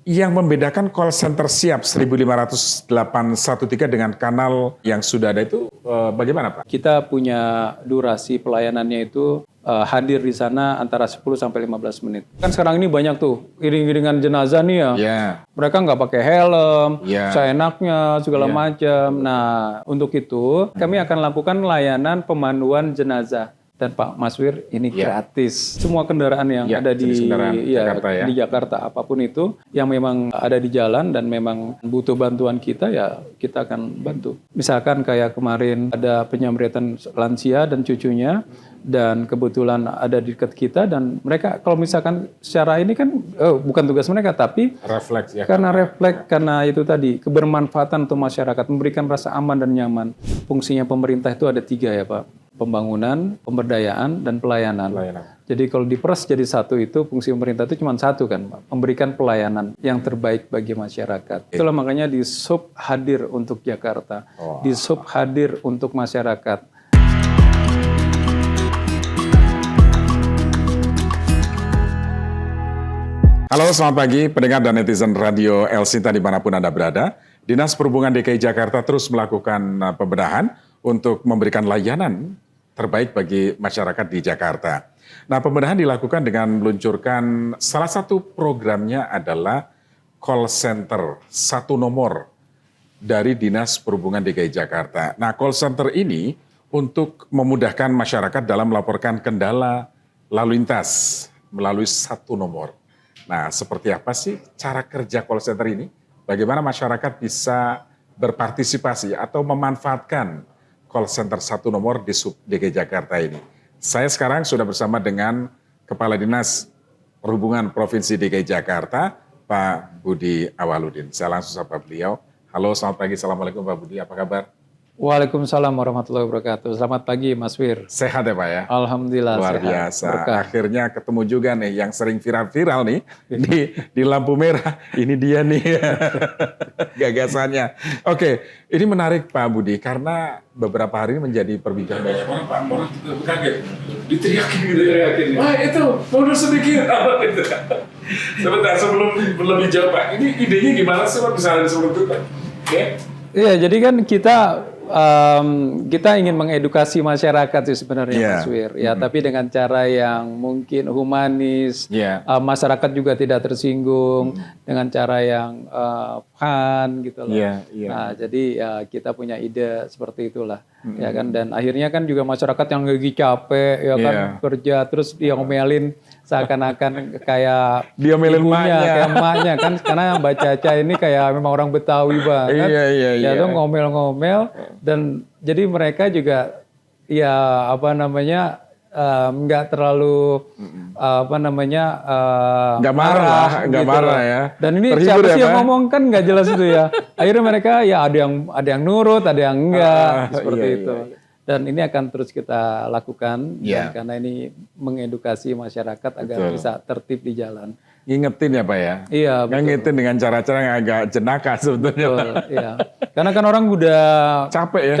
Yang membedakan call center siap 15813 dengan kanal yang sudah ada itu bagaimana Pak? Kita punya durasi pelayanannya itu hadir di sana antara 10 sampai 15 menit. Kan sekarang ini banyak tuh iring-iringan jenazah nih ya. Ya. Mereka nggak pakai helm, Ya. seenaknya segala macam. Nah, untuk itu kami akan lakukan layanan pemanduan jenazah. Dan Pak Maswir, ini gratis. Semua kendaraan yang ada di Jakarta, di Jakarta apapun itu yang memang ada di jalan dan memang butuh bantuan kita, ya kita akan bantu. Misalkan kayak kemarin ada penyamretan lansia dan cucunya, dan kebetulan ada di dekat kita, dan mereka kalau misalkan secara ini kan bukan tugas mereka, tapi Refleks ya. karena itu tadi kebermanfaatan untuk masyarakat, memberikan rasa aman dan nyaman. Fungsinya pemerintah itu ada 3 ya Pak. Pembangunan, pemberdayaan, dan pelayanan. Jadi kalau diperas jadi satu, itu fungsi pemerintah itu cuma satu kan, Pak. Memberikan pelayanan yang terbaik bagi masyarakat. Itulah makanya di sub hadir untuk Jakarta, di sub hadir untuk masyarakat. Halo, selamat pagi pendengar dan netizen Radio El Sinta dimanapun Anda berada. Dinas Perhubungan DKI Jakarta terus melakukan pembenahan untuk memberikan layanan terbaik bagi masyarakat di Jakarta. Nah, pembenahan dilakukan dengan meluncurkan salah satu programnya adalah call center 1 nomor dari Dinas Perhubungan DKI Jakarta. Nah, call center ini untuk memudahkan masyarakat dalam melaporkan kendala lalu lintas melalui 1 nomor. Nah, seperti apa sih cara kerja call center ini? Bagaimana masyarakat bisa berpartisipasi atau memanfaatkan call center 1 nomor di sub DKI Jakarta ini? Saya sekarang sudah bersama dengan Kepala Dinas Perhubungan Provinsi DKI Jakarta, Pak Budi Awaludin. Saya langsung sapa beliau. Halo, selamat pagi. Assalamualaikum Pak Budi, apa kabar? Waalaikumsalam warahmatullahi wabarakatuh. Selamat pagi Mas Wir. Sehat ya Pak ya? Alhamdulillah Luar sehat. biasa. Berkah. Akhirnya ketemu juga nih yang sering viral-viral nih di lampu merah. Ini dia nih gagasannya. Oke, ini menarik Pak Budi karena beberapa hari ini menjadi perbincangan banyak orang. Pak, orang kaget, diteriakin gitu. Wah itu mundur sedikit. Gitu. Sebentar sebelum lebih jauh Pak, ini idenya gimana sih Pak bisa ada seperti itu Pak? Oke. Iya, jadi kan kita ingin mengedukasi masyarakat sih sebenarnya Mas Wir. Ya, tapi dengan cara yang mungkin humanis, masyarakat juga tidak tersinggung, dengan cara yang fun gitu loh. Nah, jadi ya kita punya ide seperti itulah. Ya kan, dan akhirnya kan juga masyarakat yang lagi capek ya kan kerja terus dia ngomelin seakan-akan kayak dia ngomelin ibunya, kayak emaknya kan, karena Mbak Caca ini kayak memang orang Betawi banget. Ya tuh ngomel-ngomel, dan jadi mereka juga ya apa namanya nggak terlalu nggak marah ya. Dan ini terhibur siapa sih ya, yang ngomong, kan nggak jelas itu ya. Akhirnya mereka ya ada yang nurut, ada yang enggak, seperti itu. Dan ini akan terus kita lakukan dan karena ini mengedukasi masyarakat agar bisa tertib di jalan. Ngingetin ya Pak ya? Iya, betul. Ngingetin dengan cara-cara yang agak jenaka sebetulnya. Betul, iya. Karena kan orang udah capek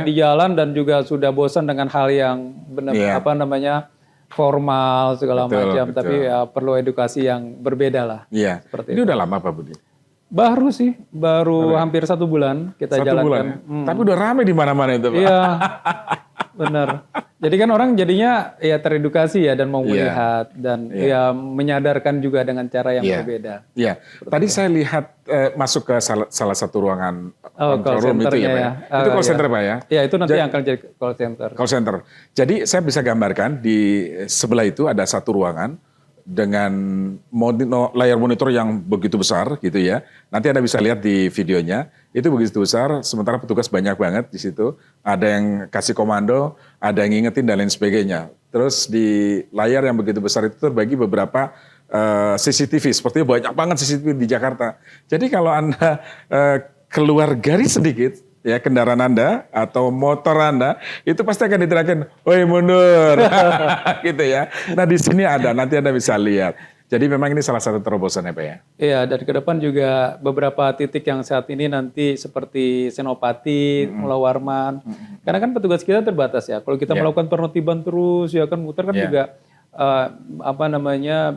di jalan dan juga sudah bosan dengan hal yang benar formal segala macam. Tapi ya perlu edukasi yang berbeda lah. Iya. Ini udah lama Pak Budi? Baru sih, baru hampir 1 bulan kita jalankan. Tapi udah rame di mana-mana itu Pak. Iya, benar. Jadi kan orang jadinya ya teredukasi ya dan mau melihat dan ya menyadarkan juga dengan cara yang berbeda. Iya. Tadi saya lihat masuk ke salah satu ruangan control room itu ya Pak ya. Itu call center Pak ya? Iya, itu nanti yang akan jadi call center. Call center. Jadi saya bisa gambarkan di sebelah itu ada satu ruangan dengan layar monitor yang begitu besar gitu ya. Nanti Anda bisa lihat di videonya, itu begitu besar, sementara petugas banyak banget di situ. Ada yang kasih komando, ada yang ngingetin dan lain sebagainya. Terus di layar yang begitu besar itu terbagi beberapa CCTV, sepertinya banyak banget CCTV di Jakarta. Jadi kalau Anda keluar garis sedikit, ya kendaraan Anda atau motor Anda itu pasti akan diteriakin, "Woi mundur." gitu ya. Nah, di sini ada, nanti Anda bisa lihat. Jadi memang ini salah satu terobosan ya Pak ya. Iya, dan ke depan juga beberapa titik yang saat ini nanti seperti Senopati, Mula Warman. Karena kan petugas kita terbatas ya. Kalau kita melakukan penertiban terus ya kan muter kan juga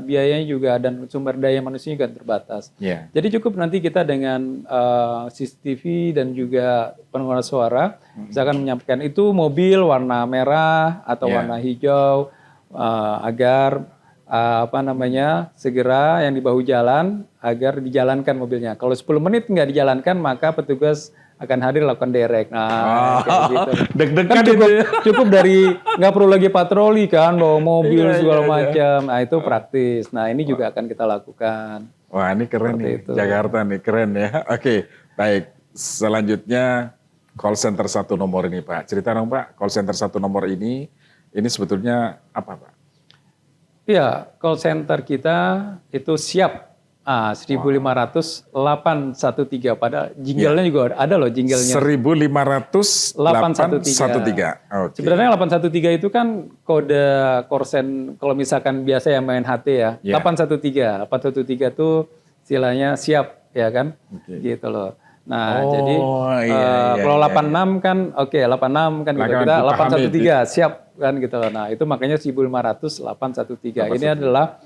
biayanya juga dan sumber daya manusia juga terbatas. Yeah. Jadi cukup nanti kita dengan CCTV dan juga pengeras suara, misalkan menyampaikan itu mobil warna merah atau warna hijau, agar segera yang di bahu jalan agar dijalankan mobilnya. Kalau 10 menit nggak dijalankan, maka petugas akan hadir lakukan derek. Nah, kayak gitu. Deg-degan kan cukup dari nggak perlu lagi patroli kan, bawa mobil segala macam. Nah, itu praktis. Nah, ini juga akan kita lakukan. Wah, ini keren nih. Jakarta nih, keren ya. Oke, baik. Selanjutnya call center 1 nomor ini, Pak. Cerita dong, Pak. Call center 1 nomor ini sebetulnya apa, Pak? Iya, call center kita itu siap. 1.500 813, padahal jinglenya juga ada loh jinglenya. 1.500 813. Okay. Sebenarnya 813 itu kan kode korsen kalau misalkan biasa yang main HT ya. 813 itu istilahnya siap ya kan, gitu loh. Nah jadi kalau 86 kan 86 kan gitu. Kita 813 siap kan gitu loh. Nah itu makanya 1.500 813 ini adalah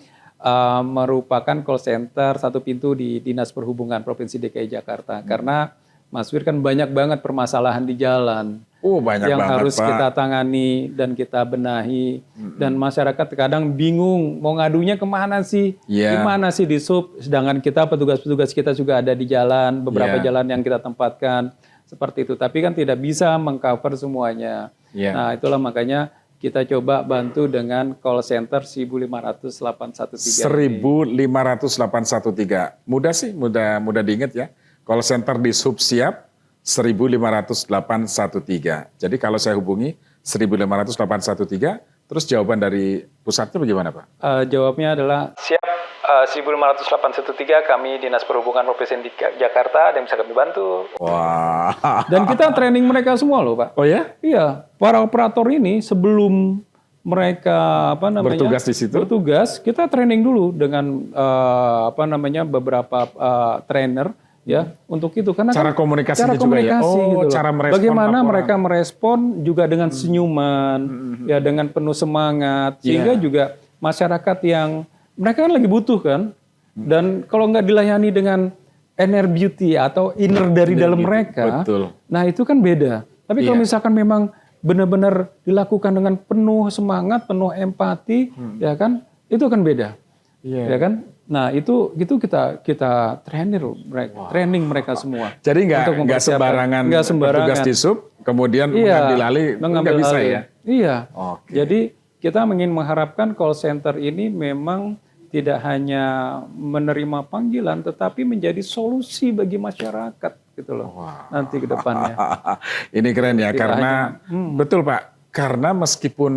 merupakan call center 1 pintu di Dinas Perhubungan Provinsi DKI Jakarta. Karena Mas Wir kan banyak banget permasalahan di jalan banyak yang banget, harus Pak. kita tangani dan kita benahi. Dan masyarakat kadang bingung mau ngadunya kemana sih, gimana sih di sub. Sedangkan kita petugas-petugas kita juga ada di jalan, beberapa jalan yang kita tempatkan seperti itu. Tapi kan tidak bisa mengcover semuanya. Nah itulah makanya kita coba bantu dengan call center 1.500 813. 1.500 813. Mudah sih, mudah diingat ya. Call center di sub siap 1.500 813. Jadi kalau saya hubungi 1.500 813, terus jawaban dari pusatnya bagaimana, Pak? Jawabnya adalah siap 1.500 813, kami Dinas Perhubungan Provinsi Jakarta dan bisa kami bantu. Wah. Dan kita training mereka semua loh, Pak. Oh ya? Iya, para operator ini sebelum mereka bertugas di situ, kita training dulu dengan beberapa trainer ya untuk itu, karena cara komunikasinya juga ya. Gitu cara merespon. Bagaimana mereka merespon juga dengan senyuman, ya dengan penuh semangat, sehingga juga masyarakat yang mereka kan lagi butuh kan, dan kalau nggak dilayani dengan inner beauty atau inner dari dalam mereka, nah itu kan beda. Tapi kalau misalkan memang benar-benar dilakukan dengan penuh semangat, penuh empati, ya kan, itu kan beda, ya kan. Nah itu kita training mereka semua. Jadi nggak sembarangan petugas di sub kemudian mengambil alih, nggak bisa ya. Iya. Jadi kita ingin mengharapkan call center ini memang tidak hanya menerima panggilan, tetapi menjadi solusi bagi masyarakat, gitu loh. Nanti ke depannya. Ini keren ya, karena betul Pak, karena meskipun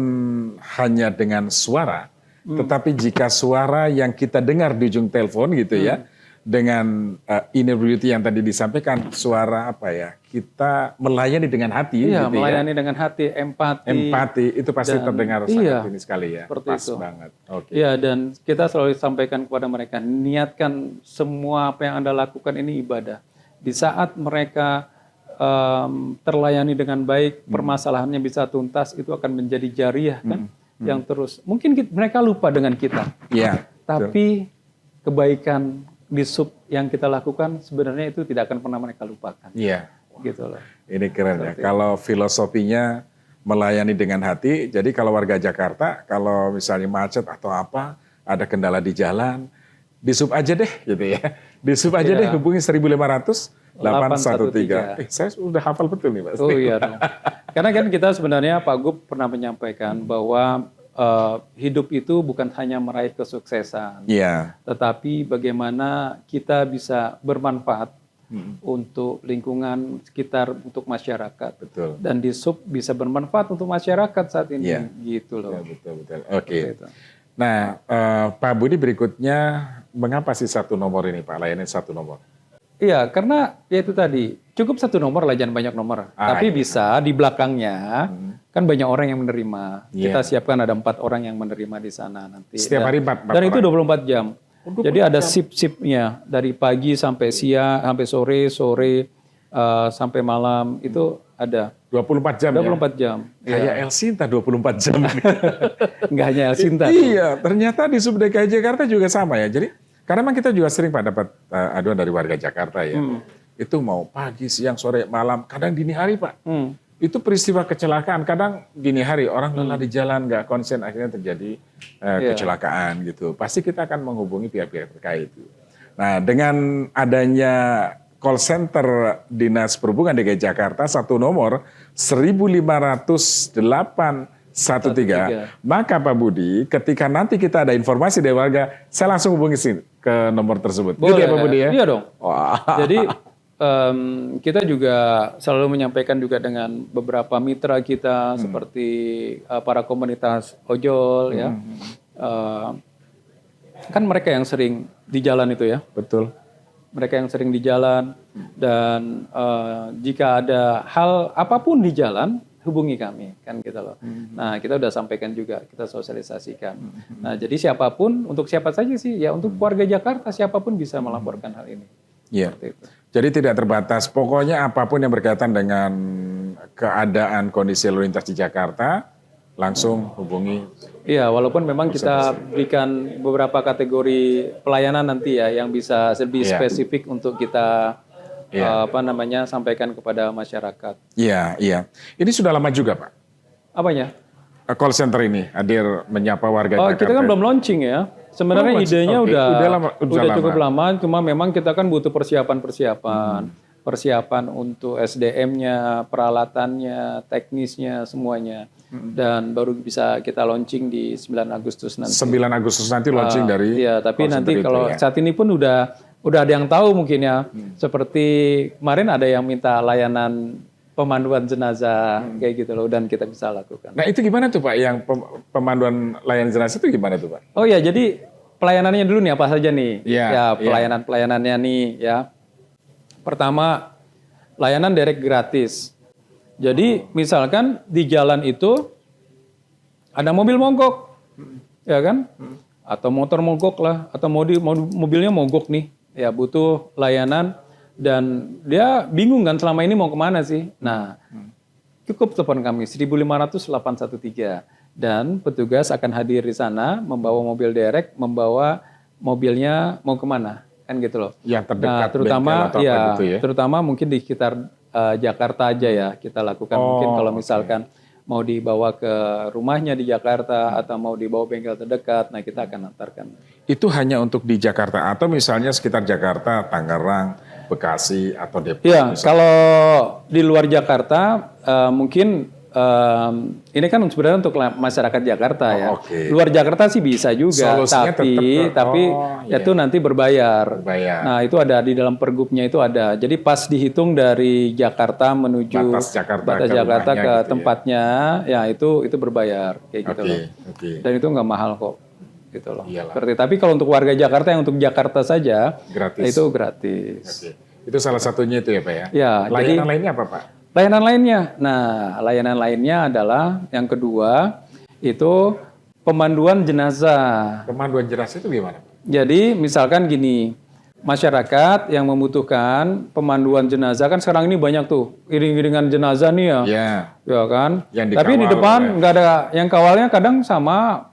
hanya dengan suara, tetapi jika suara yang kita dengar di ujung telepon gitu ya, dengan inner beauty yang tadi disampaikan, suara kita melayani dengan hati. Iya, gitu melayani dengan hati, empati itu pasti terdengar sangat ini sekali ya. Seperti pas itu. Banget. Iya, dan kita selalu sampaikan kepada mereka, niatkan semua apa yang Anda lakukan ini ibadah. Di saat mereka terlayani dengan baik, permasalahannya bisa tuntas, itu akan menjadi jariah kan, yang terus. Mungkin mereka lupa dengan kita. Iya. Tapi kebaikan di sub yang kita lakukan sebenarnya itu tidak akan pernah mereka lupakan. Iya. Gitu loh. Ini keren ya. Kalau filosofinya melayani dengan hati, jadi kalau warga Jakarta, kalau misalnya macet atau apa, ada kendala di jalan, di sub aja deh gitu ya. Di sub aja deh, hubungi 1.500 813. Saya sudah hafal betul nih Pak. Oh iya dong. Karena kan kita sebenarnya Pak Gub pernah menyampaikan bahwa hidup itu bukan hanya meraih kesuksesan, tetapi bagaimana kita bisa bermanfaat untuk lingkungan sekitar, untuk masyarakat. Betul. Dan di sub bisa bermanfaat untuk masyarakat saat ini, gitu loh. Betul. Oke. Nah, Pak Budi berikutnya, mengapa sih 1 nomor ini Pak, layanin 1 nomor? Iya, karena ya itu tadi, cukup 1 nomor lah, jangan banyak nomor. Tapi bisa di belakangnya, kan banyak orang yang menerima. Kita siapkan ada 4 orang yang menerima di sana nanti. Setiap hari 4 dan itu 24 jam. Jadi ada sip-sipnya, dari pagi sampai siang, sampai sore sampai malam, itu ada. 24 jam 24 jam. Kayak El Sinta 24 jam. Nggak hanya El Sinta. Iya, ternyata di Sub DKI Jakarta juga sama ya. Jadi, karena memang kita juga sering Pak dapat aduan dari warga Jakarta ya. Itu mau pagi, siang, sore, malam, kadang dini hari Pak. Itu peristiwa kecelakaan, kadang dini hari orang lelah di jalan, nggak konsen, akhirnya terjadi kecelakaan gitu. Pasti kita akan menghubungi pihak-pihak terkait. Nah, dengan adanya call center Dinas Perhubungan DKI Jakarta, satu nomor 15813, maka Pak Budi, ketika nanti kita ada informasi dari warga, saya langsung hubungi ke nomor tersebut. Boleh, gitu ya Pak Budi ya? Iya dong. Wah. Jadi kita juga selalu menyampaikan juga dengan beberapa mitra kita seperti para komunitas ojol ya. Kan mereka yang sering di jalan itu ya. Betul. Mereka yang sering di jalan dan jika ada hal apapun di jalan hubungi kami kan gitu loh. Nah kita udah sampaikan juga, kita sosialisasikan. Nah jadi siapapun, untuk siapa saja sih ya, untuk warga Jakarta siapapun bisa melaporkan hal ini. Iya. Jadi tidak terbatas, pokoknya apapun yang berkaitan dengan keadaan kondisi lalu lintas di Jakarta, langsung hubungi. Iya, walaupun memang kita berikan beberapa kategori pelayanan nanti ya, yang bisa lebih spesifik untuk kita sampaikan kepada masyarakat. Iya, iya. Ini sudah lama juga Pak? Apanya? Call center ini hadir menyapa warga Jakarta. Kita kan belum launching ya. Sebenarnya idenya udah cukup lama, cuma memang kita kan butuh persiapan untuk SDM-nya, peralatannya, teknisnya, semuanya. Dan baru bisa kita launching di 9 Agustus nanti. 9 Agustus nanti launching dari. Iya, tapi nanti kalau saat ini pun udah ada yang tahu mungkin ya. Seperti kemarin ada yang minta layanan pemanduan jenazah kayak gitu loh, dan kita bisa lakukan. Nah itu gimana tuh Pak, yang pemanduan layanan jenazah itu gimana tuh Pak? Oh ya, jadi pelayanannya dulu nih apa saja nih? Pelayanannya nih ya. Pertama, layanan direct gratis. Jadi misalkan di jalan itu ada mobil mogok, ya kan? Atau motor mogok lah, atau mobilnya mogok nih, ya butuh layanan. Dan dia bingung kan selama ini mau kemana sih. Nah, cukup telepon kami 1.500-813. Dan petugas akan hadir di sana, membawa mobil derek, membawa mobilnya mau kemana. Kan gitu loh. Yang terdekat nah, terutama gitu ya? Terutama mungkin di sekitar Jakarta aja ya kita lakukan. Mungkin kalau misalkan mau dibawa ke rumahnya di Jakarta atau mau dibawa bengkel terdekat, nah kita akan antarkan. Itu hanya untuk di Jakarta atau misalnya sekitar Jakarta, Tangerang, Bekasi atau Depok? Ya, kalau di luar Jakarta mungkin ini kan sebenarnya untuk masyarakat Jakarta ya. Luar Jakarta sih bisa juga, tapi itu nanti berbayar. Nah itu ada di dalam pergubnya itu ada. Jadi pas dihitung dari Jakarta menuju batas Jakarta ke tempatnya, ya itu berbayar kayak gitu loh. Dan itu nggak mahal kok. Gitu loh. Tapi kalau untuk warga Jakarta yang untuk Jakarta saja itu gratis. Itu salah satunya itu ya Pak ya? Ya. Layanan lainnya apa Pak? Layanan lainnya, nah layanan lainnya adalah yang kedua itu pemanduan jenazah. Pemanduan jenazah itu gimana? Jadi misalkan gini, masyarakat yang membutuhkan pemanduan jenazah kan sekarang ini banyak tuh iring-iringan jenazah nih ya, ya kan. Tapi di depan nggak ada yang kawalnya, kadang sama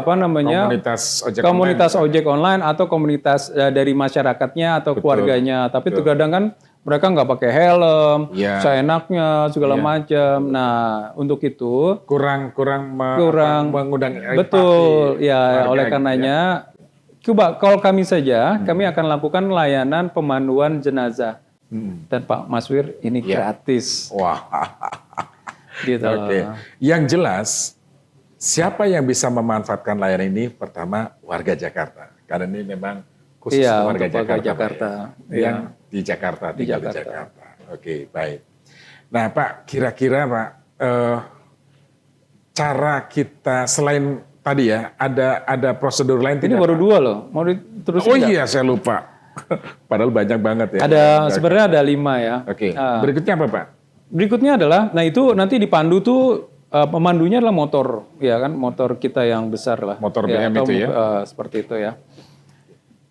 komunitas ojek online atau komunitas dari masyarakatnya atau keluarganya. Tapi terkadang kan mereka nggak pakai helm, seenaknya segala macam. Nah untuk itu kurang mengundang empati. Betul ya, oleh karenanya coba kalau kami saja, kami akan lakukan layanan pemanduan jenazah. Dan Pak Maswir ini gratis. Wah. Gitu. Yang jelas, siapa yang bisa memanfaatkan layanan ini? Pertama, warga Jakarta. Karena ini memang khusus warga Jakarta. Yang di Jakarta, tinggal di Jakarta. Oke, baik. Nah Pak, kira-kira Pak, cara kita selain tadi ya, ada prosedur lain ini tidak? Baru 2 loh, mau diterusin? Oh iya, saya lupa. Padahal banyak banget ya. Sebenarnya ada 5 ya. Oke. Berikutnya apa Pak? Berikutnya adalah, nah itu nanti dipandu tuh pemandunya adalah motor, ya kan, motor kita yang besar lah. Motor BM itu ya? Seperti itu ya.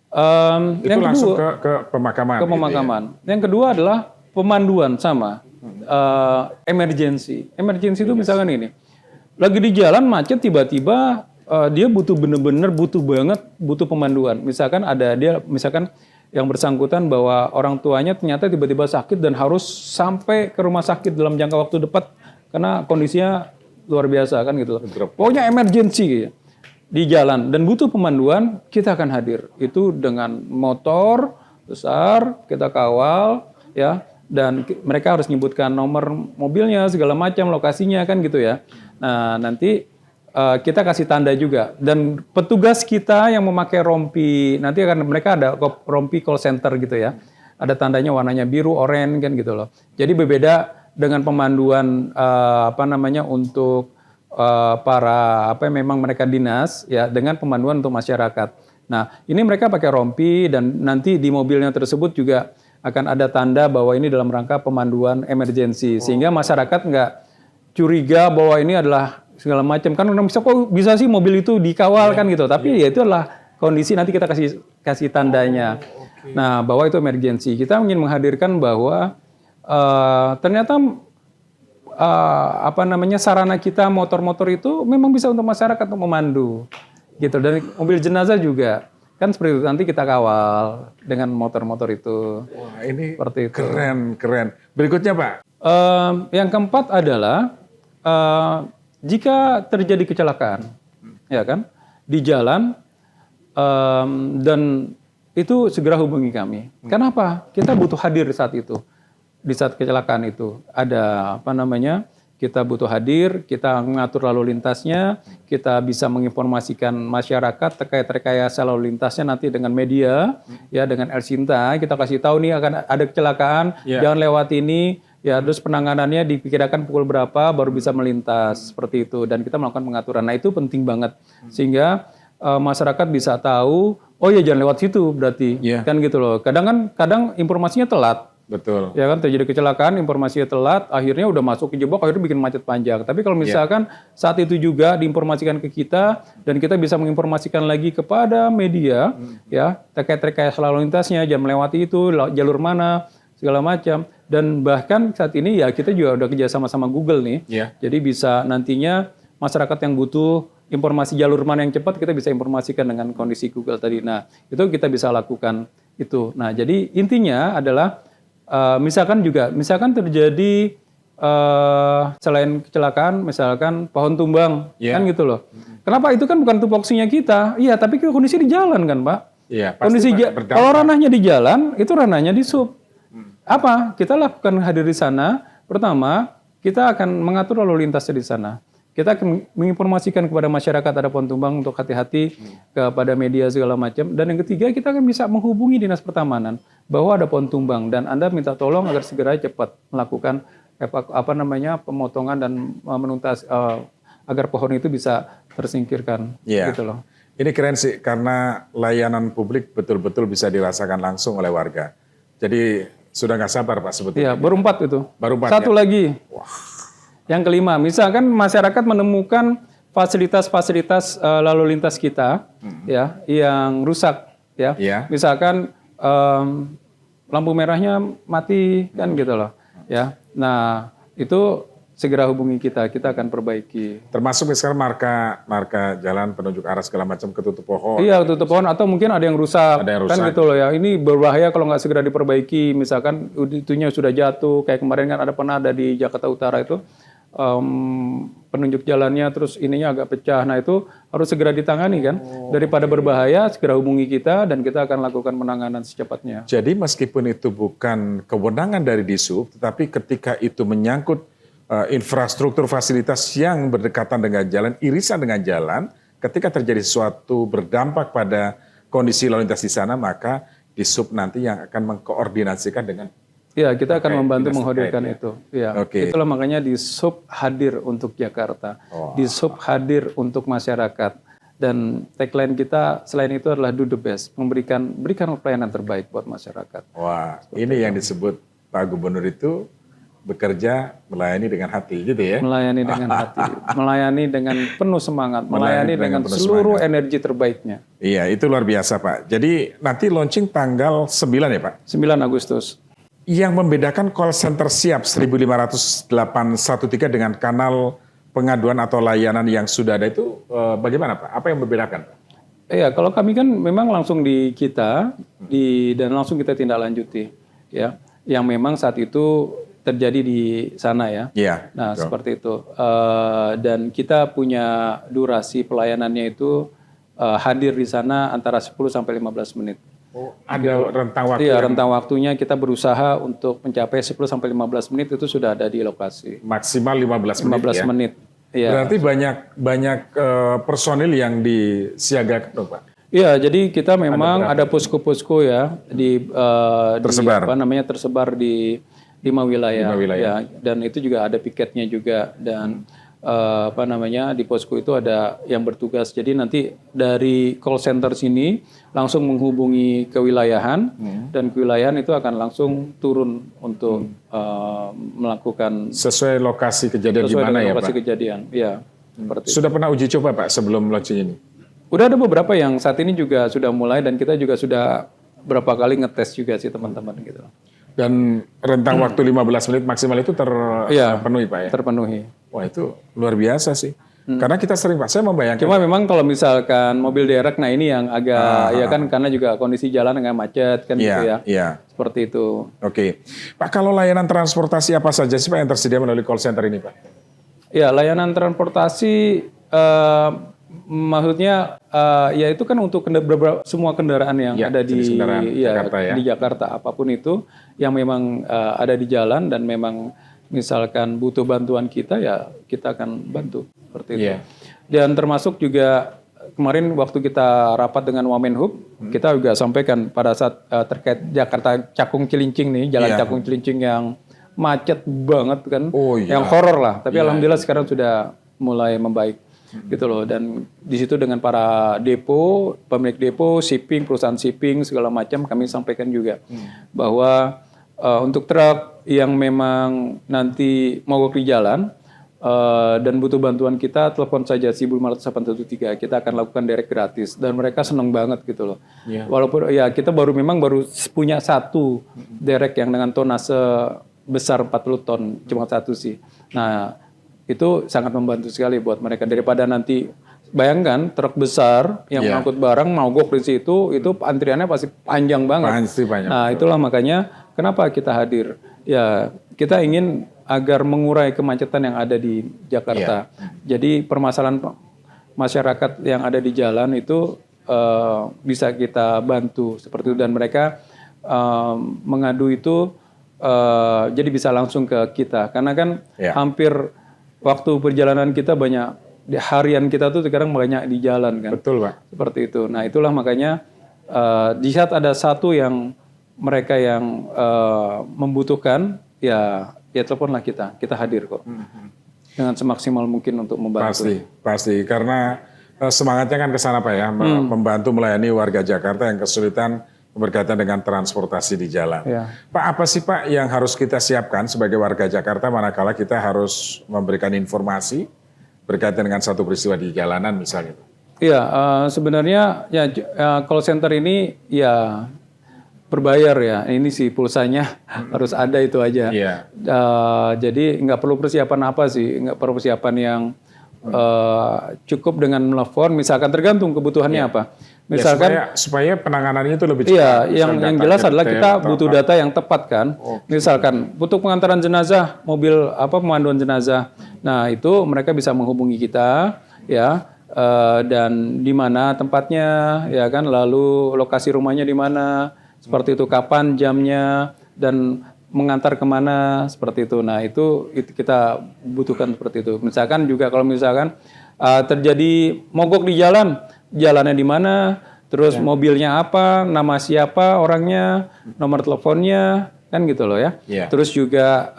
Itu yang langsung ke pemakaman. Ke pemakaman. Gitu ya? Yang kedua adalah pemanduan sama. emergency. Emergency itu misalkan ini, lagi di jalan macet tiba-tiba dia butuh bener-bener butuh pemanduan. Misalkan misalkan yang bersangkutan bahwa orang tuanya ternyata tiba-tiba sakit dan harus sampai ke rumah sakit dalam jangka waktu dekat karena kondisinya luar biasa kan gitu. Pokoknya emergency di jalan dan butuh pemanduan, kita akan hadir. Itu dengan motor besar kita kawal ya, dan mereka harus menyebutkan nomor mobilnya segala macam, lokasinya kan gitu ya. Nah, nanti kita kasih tanda juga, dan petugas kita yang memakai rompi nanti mereka ada rompi call center gitu ya. Ada tandanya warnanya biru, oranye kan gitu loh. Jadi berbeda dengan pemanduan untuk para memang mereka dinas ya, dengan pemanduan untuk masyarakat. Nah, ini mereka pakai rompi dan nanti di mobilnya tersebut juga akan ada tanda bahwa ini dalam rangka pemanduan emergensi, sehingga masyarakat nggak curiga bahwa ini adalah segala macam. Kan kok bisa sih mobil itu dikawal kan gitu, tapi ya itu adalah kondisi, nanti kita kasih tandanya. Nah, bahwa itu emergensi. Kita ingin menghadirkan bahwa ternyata sarana kita motor-motor itu memang bisa untuk masyarakat untuk memandu gitu. Dan mobil jenazah juga kan seperti itu, nanti kita kawal dengan motor-motor itu. Wah, ini seperti itu. Keren. Berikutnya Pak. Yang keempat adalah jika terjadi kecelakaan, ya kan, di jalan dan itu segera hubungi kami. Kenapa? Kita butuh hadir saat itu. Di saat kecelakaan itu ada kita butuh hadir, kita mengatur lalu lintasnya, kita bisa menginformasikan masyarakat terkait rekayasa lalu lintasnya nanti dengan media, ya dengan Elsinta, kita kasih tahu nih akan ada kecelakaan, jangan lewat ini, ya terus penanganannya dipikirkan pukul berapa baru bisa melintas, seperti itu, dan kita melakukan pengaturan. Nah itu penting banget, sehingga masyarakat bisa tahu, oh ya jangan lewat situ berarti, kan gitu loh. Kadang informasinya telat. Betul. Ya kan, terjadi kecelakaan, informasinya telat, akhirnya udah masuk ke jebak, akhirnya bikin macet panjang. Tapi kalau misalkan saat itu juga diinformasikan ke kita dan kita bisa menginformasikan lagi kepada media, ya terkait rekayasa lalu lintasnya, jam melewati itu, jalur mana, segala macam. Dan bahkan saat ini ya kita juga udah kerja sama Google nih. Jadi bisa nantinya masyarakat yang butuh informasi jalur mana yang cepat, kita bisa informasikan dengan kondisi Google tadi. Nah itu kita bisa lakukan itu. Nah jadi intinya adalah misalkan terjadi selain kecelakaan, misalkan pohon tumbang, kan gitu loh. Kenapa? Itu kan bukan tupoksinya kita, iya, tapi kondisi di jalan kan Pak. Iya, kondisi kalau ranahnya di jalan, itu ranahnya di sub. Apa? Kita lakukan hadir di sana. Pertama, kita akan mengatur lalu lintasnya di sana. Kita akan menginformasikan kepada masyarakat ada pohon tumbang untuk hati-hati, kepada media segala macam. Dan yang ketiga, kita akan bisa menghubungi Dinas Pertamanan bahwa ada pohon tumbang dan Anda minta tolong agar segera cepat melakukan pemotongan dan menuntas agar pohon itu bisa tersingkirkan. Gitu loh. Ini keren sih karena layanan publik betul-betul bisa dirasakan langsung oleh warga. Jadi sudah nggak sabar Pak sebetulnya. Iya, baru 4 itu. Baru 4. Satu lagi. Wah. Yang kelima, misalkan masyarakat menemukan fasilitas-fasilitas lalu lintas kita ya yang rusak ya. Misalkan lampu merahnya mati kan gitu loh ya. Nah, itu segera hubungi kita akan perbaiki. Termasuk misalkan marka jalan penunjuk arah segala macam ketutup pohon. Iya, ketutup pohon atau mungkin ada yang rusak. Kan gitu loh ya. Ini berbahaya kalau nggak segera diperbaiki. Misalkan itunya sudah jatuh, kayak kemarin kan pernah ada di Jakarta Utara itu. Penunjuk jalannya terus ininya agak pecah. Nah itu harus segera ditangani kan. Daripada berbahaya segera hubungi kita dan kita akan lakukan penanganan secepatnya. Jadi meskipun itu bukan kewenangan dari Disub, tetapi ketika itu menyangkut infrastruktur fasilitas yang berdekatan dengan jalan, irisan dengan jalan, ketika terjadi sesuatu berdampak pada kondisi lalu lintas di sana, maka Disub nanti yang akan mengkoordinasikan dengan. Ya, kita akan membantu menghadirkan itu. Ya, itulah makanya Disub hadir untuk Jakarta, Disub hadir untuk masyarakat, dan tagline kita selain itu adalah do the best, berikan pelayanan terbaik buat masyarakat. Wah, ini yang disebut Pak Gubernur itu bekerja melayani dengan hati, gitu ya? Melayani dengan hati, melayani dengan penuh semangat, melayani dengan seluruh energi terbaiknya. Iya, itu luar biasa Pak. Jadi nanti launching tanggal 9 ya Pak? 9 Agustus. yang membedakan call center siap 15813 dengan kanal pengaduan atau layanan yang sudah ada itu bagaimana Pak? Apa yang membedakan Pak? Iya, kalau kami kan memang langsung di kita dan langsung kita tindak lanjuti, ya, yang memang saat itu terjadi di sana ya. Iya. Nah seperti itu. Dan kita punya durasi pelayanannya itu hadir di sana antara 10 sampai 15 menit. Oh, ada rentang waktu. Iya, rentang waktunya kita berusaha untuk mencapai 10 sampai 15 menit itu sudah ada di lokasi. Maksimal 15 menit 15 ya. menit. Ya. Berarti banyak personil yang disiagakan dong, Pak. Iya, jadi kita memang ada posko-posko ya tersebar. Tersebar di 5 wilayah. 5 wilayah. Ya, dan itu juga ada piketnya juga dan di posko itu ada yang bertugas. Jadi nanti dari call center sini langsung menghubungi kewilayahan dan kewilayahan itu akan langsung turun untuk melakukan sesuai lokasi kejadian di mana ya, lokasi Pak? Kejadian. Ya, seperti Sudah pernah uji coba Pak sebelum launching ini? Udah ada beberapa yang saat ini juga sudah mulai dan kita juga sudah berapa kali ngetes juga sih teman-teman gitu. Dan rentang waktu 15 menit maksimal itu terpenuhi Pak ya? Terpenuhi. Wah itu luar biasa sih. Karena kita sering Pak, saya membayangkan. Cuma memang kalau misalkan mobil derek, nah ini yang agak ya kan karena juga kondisi jalan agak macet kan gitu ya. Iya. Seperti itu. Oke. Pak kalau layanan transportasi apa saja sih Pak yang tersedia melalui call center ini Pak? Ya layanan transportasi maksudnya ya itu kan untuk semua kendaraan yang ada di Jakarta, ya. Di Jakarta apapun itu yang memang ada di jalan dan memang misalkan butuh bantuan kita ya kita akan bantu seperti itu. Dan termasuk juga kemarin waktu kita rapat dengan Wamenhub kita juga sampaikan pada saat terkait Jakarta Cakung Cilincing nih jalan Cakung Cilincing yang macet banget kan, yang horor lah. Tapi alhamdulillah sekarang sudah mulai membaik. Gitu loh, dan di situ dengan para depo, pemilik depo, shipping, perusahaan shipping segala macam kami sampaikan juga bahwa untuk truk yang memang nanti mogok di jalan dan butuh bantuan kita telepon saja 1513 kita akan lakukan derek gratis dan mereka senang banget gitu loh. Walaupun ya kita baru punya satu derek yang dengan tonase besar 40 ton cuma satu sih. Nah itu sangat membantu sekali buat mereka daripada nanti bayangkan truk besar yang mengangkut barang mogok di situ itu antriannya pasti panjang banget. Nah itulah makanya kenapa kita hadir ya kita ingin agar mengurai kemacetan yang ada di Jakarta. Jadi permasalahan masyarakat yang ada di jalan itu bisa kita bantu seperti itu dan mereka mengadu itu jadi bisa langsung ke kita karena kan hampir waktu perjalanan kita banyak, harian kita tuh sekarang banyak di jalan kan. Betul Pak. Seperti itu. Nah itulah makanya di saat ada satu yang mereka yang membutuhkan, ya teleponlah kita hadir kok. Dengan semaksimal mungkin untuk membantu. Pasti. Karena semangatnya kan ke sana Pak ya, membantu melayani warga Jakarta yang kesulitan berkaitan dengan transportasi di jalan. Pak, apa sih Pak yang harus kita siapkan sebagai warga Jakarta manakala kita harus memberikan informasi berkaitan dengan satu peristiwa di jalanan misalnya? Iya, sebenarnya ya call center ini ya berbayar ya. Ini sih pulsanya harus ada itu aja. Jadi nggak perlu persiapan apa sih, nggak perlu persiapan yang cukup dengan menelepon. Misalkan tergantung kebutuhannya apa. Misalkan supaya penanganannya itu lebih cepat. Yang jelas adalah kita butuh data yang tepat kan. Misalkan butuh pengantaran jenazah, mobil pemanduan jenazah. Nah, itu mereka bisa menghubungi kita ya dan di mana tempatnya ya kan, lalu lokasi rumahnya di mana, seperti itu kapan jamnya dan mengantar kemana seperti itu. Nah, itu kita butuhkan seperti itu. Misalkan juga kalau misalkan terjadi mogok di jalan, jalannya di mana, terus mobilnya apa, nama siapa orangnya, nomor teleponnya, kan gitu loh ya. Terus juga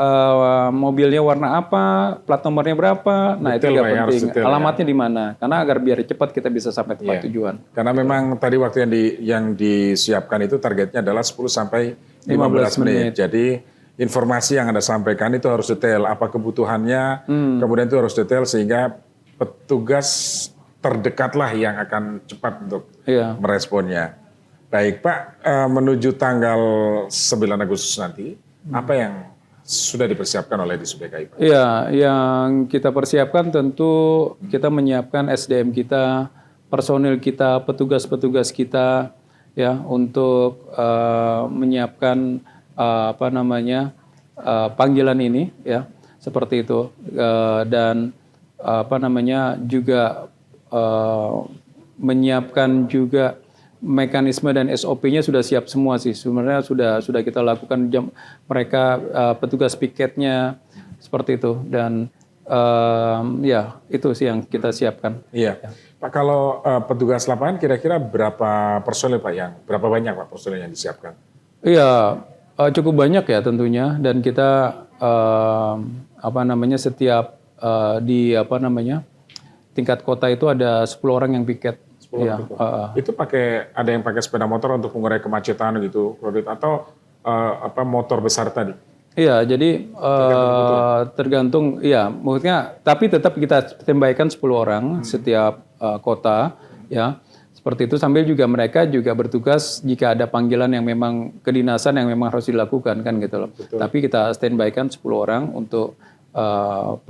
mobilnya warna apa, plat nomornya berapa. Nah, itu juga penting. Alamatnya di mana? Karena agar biar cepat kita bisa sampai tempat tujuan. Karena memang tadi waktu yang disiapkan itu targetnya adalah 10 sampai 15 menit. Jadi informasi yang Anda sampaikan itu harus detail. Apa kebutuhannya, kemudian itu harus detail sehingga petugas terdekatlah yang akan cepat untuk meresponnya. Baik Pak, menuju tanggal 9 Agustus nanti, Apa yang sudah dipersiapkan oleh Disub DKI, Pak? Iya, yang kita persiapkan tentu kita menyiapkan SDM kita, personil kita, petugas-petugas kita, ya, untuk menyiapkan panggilan ini, ya, seperti itu. Dan juga menyiapkan juga mekanisme dan SOP-nya sudah siap semua sih. Sebenarnya sudah kita lakukan mereka petugas piketnya seperti itu, dan ya itu sih yang kita siapkan. Iya, Pak, kalau petugas lapangan kira-kira berapa personil, Pak, berapa banyak, Pak, personil yang disiapkan? Iya, cukup banyak ya tentunya, dan kita setiap di tingkat kota itu ada 10 orang yang piket. 10 orang itu. Itu ada yang pakai sepeda motor untuk mengurai kemacetan gitu, atau motor besar tadi? Iya, jadi tergantung, ya, maksudnya, tapi tetap kita standby-kan 10 orang setiap kota, ya, seperti itu. Sambil juga mereka juga bertugas jika ada panggilan yang memang kedinasan yang memang harus dilakukan, kan gitu loh. Betul. Tapi kita standby-kan 10 orang untuk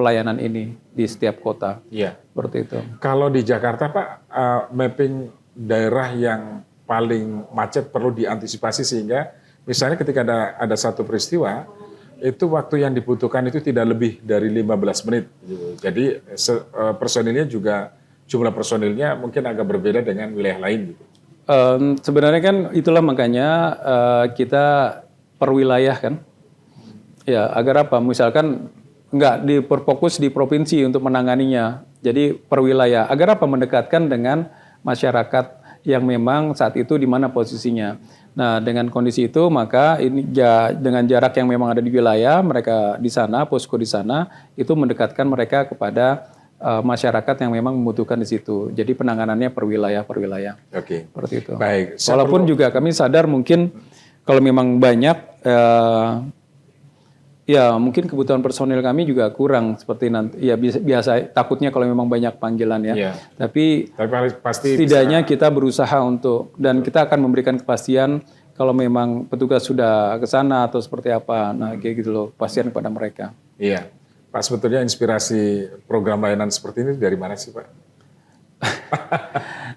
pelayanan ini di setiap kota. Iya. Seperti itu. Kalau di Jakarta, Pak, mapping daerah yang paling macet perlu diantisipasi sehingga misalnya ketika ada satu peristiwa, itu waktu yang dibutuhkan itu tidak lebih dari 15 menit. Gitu. Jadi personilnya juga, jumlah personilnya mungkin agak berbeda dengan wilayah lain. Gitu. Sebenarnya kan itulah makanya kita per wilayah kan. Ya, agar apa? Misalkan nggak diperfokus di provinsi untuk menanganinya. Jadi per wilayah. Agar apa? Mendekatkan dengan masyarakat yang memang saat itu di mana posisinya. Nah, dengan kondisi itu maka ini dengan jarak yang memang ada di wilayah, mereka di sana, posko di sana, itu mendekatkan mereka kepada masyarakat yang memang membutuhkan di situ. Jadi penanganannya per wilayah. Oke. Seperti itu. Baik. Walaupun juga kami sadar mungkin kalau memang banyak ya mungkin kebutuhan personil kami juga kurang seperti nanti. Ya biasa takutnya kalau memang banyak panggilan ya. Yeah. Tapi pasti setidaknya kita berusaha untuk, dan kita akan memberikan kepastian kalau memang petugas sudah ke sana atau seperti apa. Nah, kayak gitu loh, kepastian kepada mereka. Iya. Pak, sebetulnya inspirasi program layanan seperti ini dari mana sih, Pak?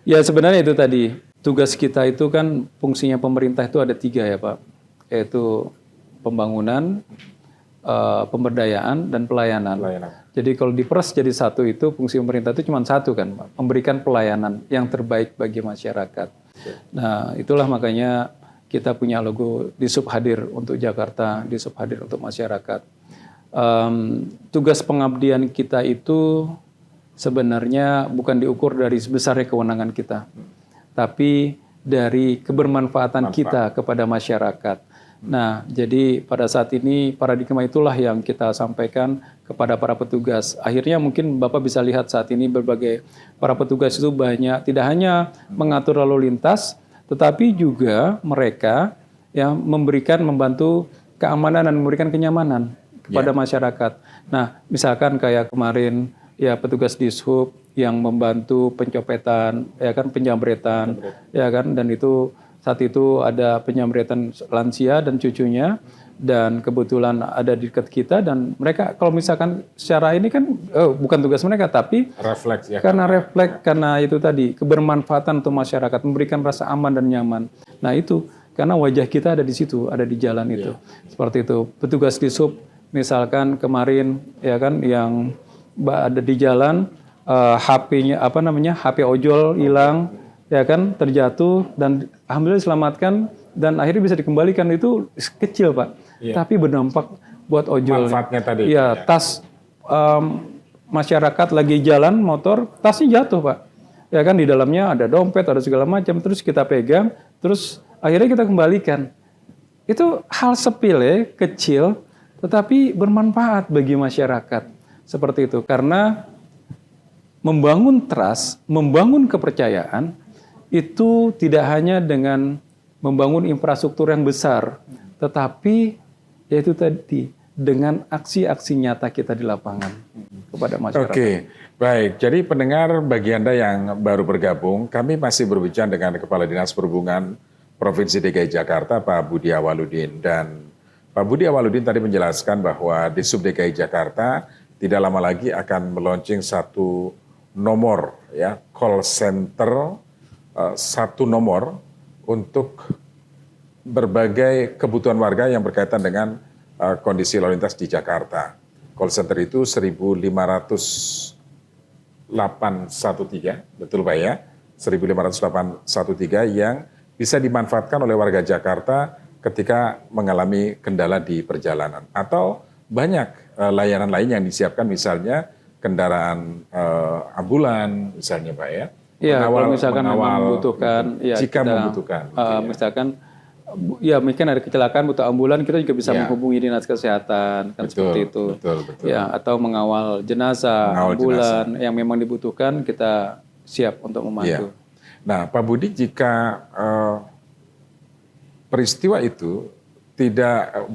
Ya sebenarnya itu tadi. Tugas kita itu kan fungsinya pemerintah itu ada 3 ya, Pak. Yaitu pembangunan, pemberdayaan, dan pelayanan. Jadi kalau diperas jadi satu, itu fungsi pemerintah itu cuma satu kan, Pak, memberikan pelayanan yang terbaik bagi masyarakat. Nah, itulah makanya kita punya logo Disub Hadir untuk Jakarta, Disub Hadir untuk masyarakat. Tugas pengabdian kita itu sebenarnya bukan diukur dari sebesarnya kewenangan kita, tapi dari kebermanfaatan kita kepada masyarakat. Nah, jadi pada saat ini paradigma itulah yang kita sampaikan kepada para petugas. Akhirnya mungkin Bapak bisa lihat saat ini berbagai para petugas itu banyak, tidak hanya mengatur lalu lintas, tetapi juga mereka yang membantu keamanan dan memberikan kenyamanan kepada masyarakat. Nah, misalkan kayak kemarin ya petugas Dishub yang membantu pencopetan, ya kan, penjamretan, ya kan, dan itu saat itu ada penyamretan lansia dan cucunya, dan kebetulan ada di dekat kita, dan mereka kalau misalkan secara ini kan bukan tugas mereka, tapi refleks ya. Karena itu tadi kebermanfaatan untuk masyarakat, memberikan rasa aman dan nyaman. Nah itu karena wajah kita ada di situ, ada di jalan itu. Seperti itu. Petugas Dishub misalkan kemarin ya kan yang ada di jalan, HP-nya HP ojol hilang, ya kan, terjatuh, dan alhamdulillah diselamatkan dan akhirnya bisa dikembalikan. Itu kecil, Pak, tapi berdampak buat ojol. Manfaatnya tadi. Ya, tas masyarakat lagi jalan motor, tasnya jatuh, Pak. Ya kan, di dalamnya ada dompet, ada segala macam, terus kita pegang, terus akhirnya kita kembalikan. Itu hal sepele, kecil, tetapi bermanfaat bagi masyarakat. Seperti itu, karena membangun trust, membangun kepercayaan, itu tidak hanya dengan membangun infrastruktur yang besar, tetapi yaitu tadi dengan aksi-aksi nyata kita di lapangan kepada masyarakat. Oke, baik. Jadi pendengar, bagi Anda yang baru bergabung, kami masih berbicara dengan Kepala Dinas Perhubungan Provinsi DKI Jakarta, Pak Budi Awaludin. Dan Pak Budi Awaludin tadi menjelaskan bahwa di Sub DKI Jakarta tidak lama lagi akan meluncing satu nomor ya, call center, satu nomor untuk berbagai kebutuhan warga yang berkaitan dengan kondisi lalu lintas di Jakarta. Call center itu 1.50813, betul Pak ya? 1.50813 yang bisa dimanfaatkan oleh warga Jakarta ketika mengalami kendala di perjalanan. Atau banyak layanan lain yang disiapkan, misalnya kendaraan ambulan misalnya Pak ya. Iya, kalau misalkan memang membutuhkan, ya jika kita, membutuhkan. Gitu ya. Misalkan, ya mungkin ada kecelakaan butuh ambulan, kita juga bisa menghubungi dinas kesehatan, kan seperti itu. Betul. Ya, atau mengawal jenazah, ambulan yang memang dibutuhkan, kita siap untuk membantu. Ya. Nah, Pak Budi, jika peristiwa itu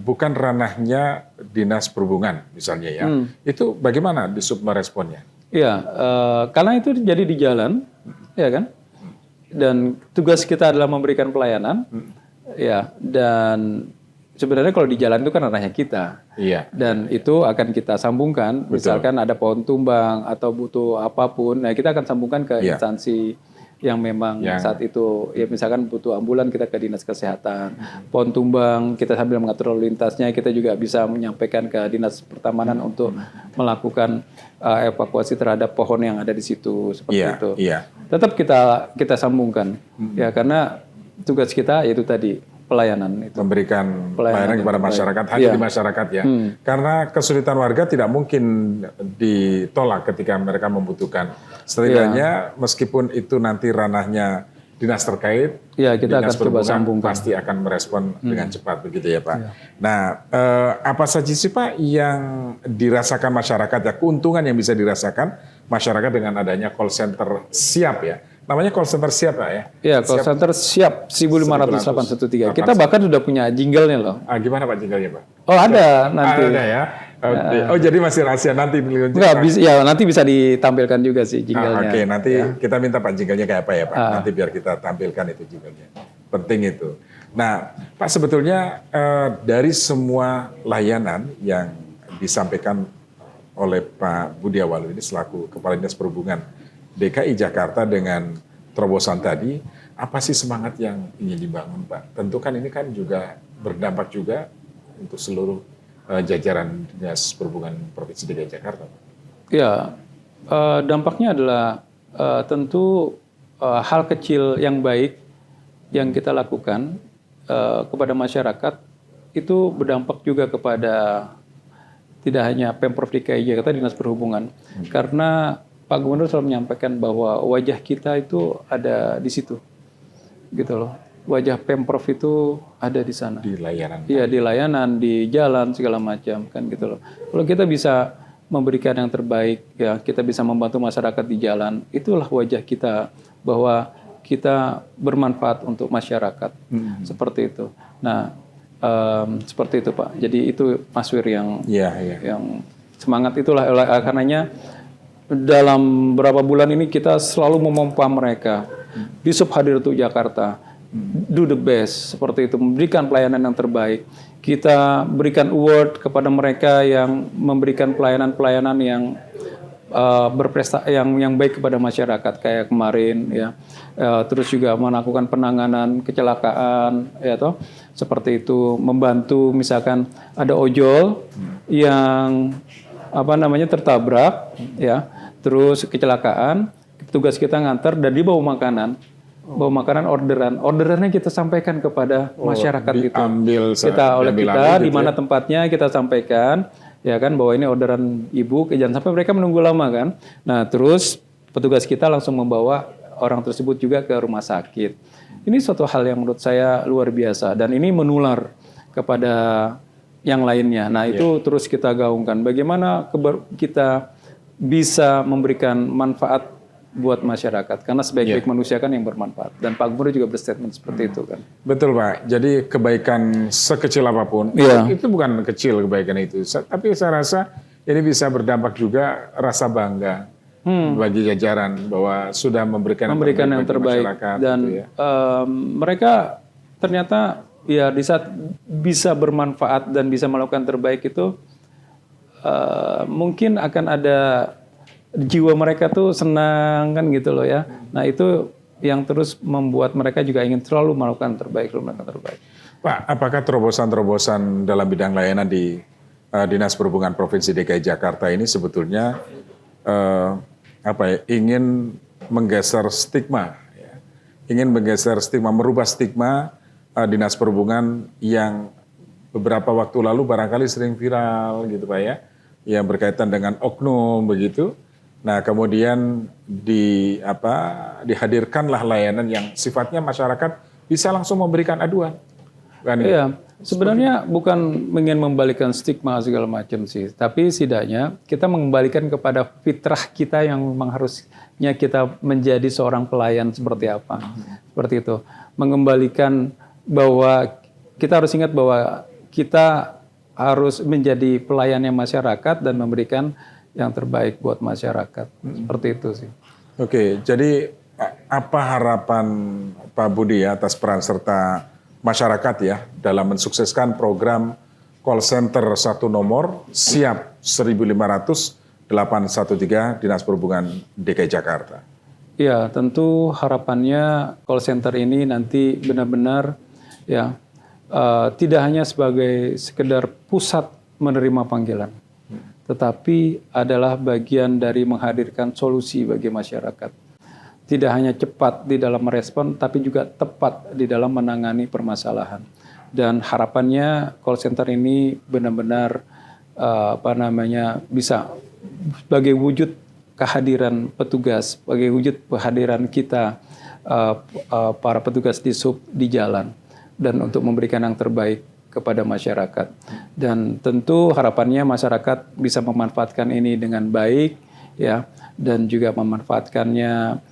bukan ranahnya dinas perhubungan misalnya ya, itu bagaimana di Sub meresponnya? Iya, karena itu jadi di jalan, ya kan? Dan tugas kita adalah memberikan pelayanan, ya. Dan sebenarnya kalau di jalan itu kan ranahnya kita, dan itu akan kita sambungkan. Misalkan ada pohon tumbang atau butuh apapun, nah kita akan sambungkan ke instansi yang memang saat itu, ya misalkan butuh ambulan kita ke dinas kesehatan, pohon tumbang kita sambil mengatur lalu lintasnya, kita juga bisa menyampaikan ke dinas pertamanan untuk melakukan evakuasi terhadap pohon yang ada di situ, seperti itu. Tetap kita sambungkan, ya karena tugas kita yaitu tadi pelayanan itu. Memberikan pelayanan kepada masyarakat, hanya di masyarakat ya. Karena kesulitan warga tidak mungkin ditolak ketika mereka membutuhkan. Setidaknya meskipun itu nanti ranahnya dinas terkait, kita dinas akan coba sambungkan. pasti akan merespon dengan cepat, begitu ya Pak. Nah, apa saja sih Pak yang dirasakan masyarakat ya, keuntungan yang bisa dirasakan masyarakat dengan adanya call center siap ya? Namanya call center siap Pak ya? Iya, call center siap 1.50813. Kita bahkan sudah punya jingle-nya loh. Gimana Pak jingle-nya Pak? Oh ada nanti. Ada ya? Oh jadi masih rahasia nanti? Enggak, nanti bisa ditampilkan juga sih jingle-nya. Oke, nanti kita minta Pak jingle-nya kayak apa ya Pak? Nanti biar kita tampilkan itu jingle-nya. Penting itu. Nah Pak, sebetulnya dari semua layanan yang disampaikan oleh Pak Budi Awaludin ini selaku Kepala Dinas Perhubungan DKI Jakarta dengan terobosan tadi, apa sih semangat yang ingin dibangun Pak? Tentu kan ini kan juga berdampak juga untuk seluruh jajaran Dinas Perhubungan Provinsi DKI Jakarta. Ya, dampaknya adalah tentu hal kecil yang baik yang kita lakukan kepada masyarakat itu berdampak juga kepada tidak hanya Pemprov DKI Jakarta, Dinas Perhubungan, karena Pak Gubernur selalu menyampaikan bahwa wajah kita itu ada di situ, gitu loh. Wajah Pemprov itu ada di sana. Di layanan. Iya, di layanan, di jalan segala macam, kan gitu loh. Kalau kita bisa memberikan yang terbaik, ya kita bisa membantu masyarakat di jalan, itulah wajah kita bahwa kita bermanfaat untuk masyarakat, seperti itu. Nah, seperti itu Pak. Jadi itu Mas Wir yang semangat itulah, karenanya dalam beberapa bulan ini kita selalu memompa mereka. Di Sub hadir untuk Jakarta, do the best, seperti itu, memberikan pelayanan yang terbaik. Kita berikan award kepada mereka yang memberikan pelayanan-pelayanan yang berprestasi, yang baik kepada masyarakat, kayak kemarin ya. Terus juga melakukan penanganan kecelakaan, ya toh, seperti itu, membantu misalkan ada ojol yang tertabrak, ya. Terus kecelakaan, tugas kita ngantar dan dibawa makanan orderannya kita sampaikan kepada masyarakat itu. Oleh kita di mana tempatnya kita sampaikan, ya kan, bahwa ini orderan ibu, jangan sampai mereka menunggu lama kan. Nah terus petugas kita langsung membawa orang tersebut juga ke rumah sakit. Ini suatu hal yang menurut saya luar biasa dan ini menular kepada yang lainnya. Nah itu terus kita gaungkan. Bagaimana kita bisa memberikan manfaat buat masyarakat, karena sebaik-baik manusia kan yang bermanfaat, dan Pak Gubernur juga berstatement seperti itu kan. Betul Pak, jadi kebaikan sekecil apapun, itu bukan kecil kebaikan itu, tapi saya rasa ini bisa berdampak juga rasa bangga bagi jajaran bahwa sudah memberikan yang terbaik dan gitu ya. Mereka ternyata ya di saat bisa bermanfaat dan bisa melakukan terbaik itu mungkin akan ada jiwa mereka tuh senang kan gitu loh ya. Nah itu yang terus membuat mereka juga ingin selalu melakukan terbaik. Pak, apakah terobosan-terobosan dalam bidang layanan di Dinas Perhubungan Provinsi DKI Jakarta ini sebetulnya ingin menggeser stigma, ya. Ingin menggeser stigma, merubah stigma Dinas Perhubungan yang beberapa waktu lalu barangkali sering viral gitu Pak ya, yang berkaitan dengan oknum begitu. Nah kemudian dihadirkanlah layanan yang sifatnya masyarakat bisa langsung memberikan aduan. Kan, iya, sebenarnya bukan ingin membalikan stigma segala macam sih, tapi setidaknya kita mengembalikan kepada fitrah kita yang memang harusnya kita menjadi seorang pelayan seperti apa, seperti itu. Mengembalikan bahwa kita harus ingat bahwa kita harus menjadi pelayannya masyarakat dan memberikan yang terbaik buat masyarakat. Seperti itu sih. Oke, jadi apa harapan Pak Budi ya atas peran serta masyarakat ya dalam mensukseskan program call center 1 nomor siap 1500 813 Dinas Perhubungan DKI Jakarta? Ya, tentu harapannya call center ini nanti benar-benar ya tidak hanya sebagai sekedar pusat menerima panggilan, tetapi adalah bagian dari menghadirkan solusi bagi masyarakat. Tidak hanya cepat di dalam merespon, tapi juga tepat di dalam menangani permasalahan. Dan harapannya call center ini benar-benar bisa sebagai wujud kehadiran petugas, sebagai wujud kehadiran kita para petugas di sub di jalan, dan untuk memberikan yang terbaik kepada masyarakat. Dan tentu harapannya masyarakat bisa memanfaatkan ini dengan baik ya, dan juga memanfaatkannya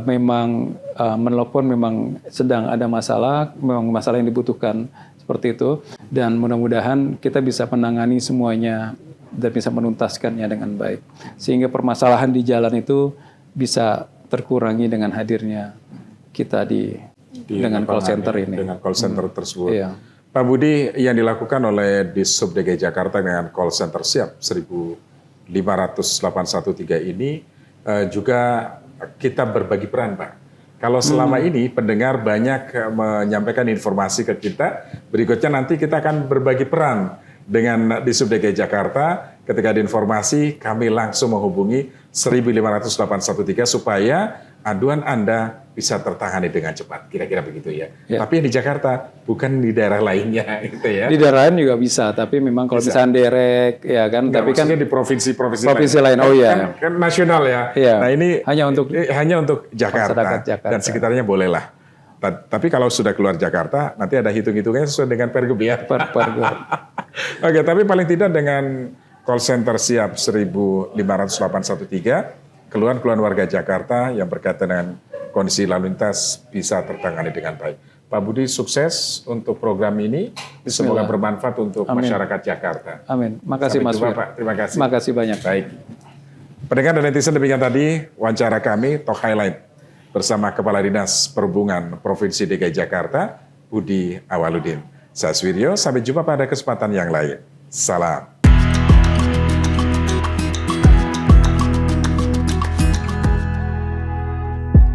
memang menelpon memang sedang ada masalah, memang masalah yang dibutuhkan seperti itu, dan mudah-mudahan kita bisa menangani semuanya dan bisa menuntaskannya dengan baik, sehingga permasalahan di jalan itu bisa terkurangi dengan hadirnya kita dengan call center ini. Dengan call center tersebut. Iya. Pak Budi, yang dilakukan oleh Disub DKI Jakarta dengan call center siap 1500-813 ini juga kita berbagi peran, Pak. Kalau selama ini pendengar banyak menyampaikan informasi ke kita, berikutnya nanti kita akan berbagi peran dengan Disub DKI Jakarta. Ketika ada informasi, kami langsung menghubungi 1500-813 supaya aduan Anda bisa tertangani dengan cepat, kira-kira begitu ya. Tapi yang di Jakarta, bukan di daerah lainnya, gitu ya. Di daerah lain juga bisa, tapi memang kalau misalnya derek, ya kan. Nggak, tapi kan di provinsi lain. Oh iya. Kan nasional ya. Iya. Nah ini hanya untuk Jakarta dan sekitarnya bolehlah. Tapi kalau sudah keluar Jakarta, nanti ada hitung-hitungnya sesuai dengan Pergub ya. Oke, tapi paling tidak dengan call center siap 1500-813, keluhan-keluhan warga Jakarta yang berkaitan dengan kondisi lalu lintas bisa tertangani dengan baik. Pak Budi, sukses untuk program ini. Semoga bermanfaat untuk masyarakat Jakarta. Amin. Makasih Mas Wir. Pak. Terima kasih. Makasih banyak. Baik. Pendengar dan netizen, demikian tadi wawancara kami Talk Highlight bersama Kepala Dinas Perhubungan Provinsi DKI Jakarta, Budi Awaludin. Saya Suwiryo, sampai jumpa pada kesempatan yang lain. Salam.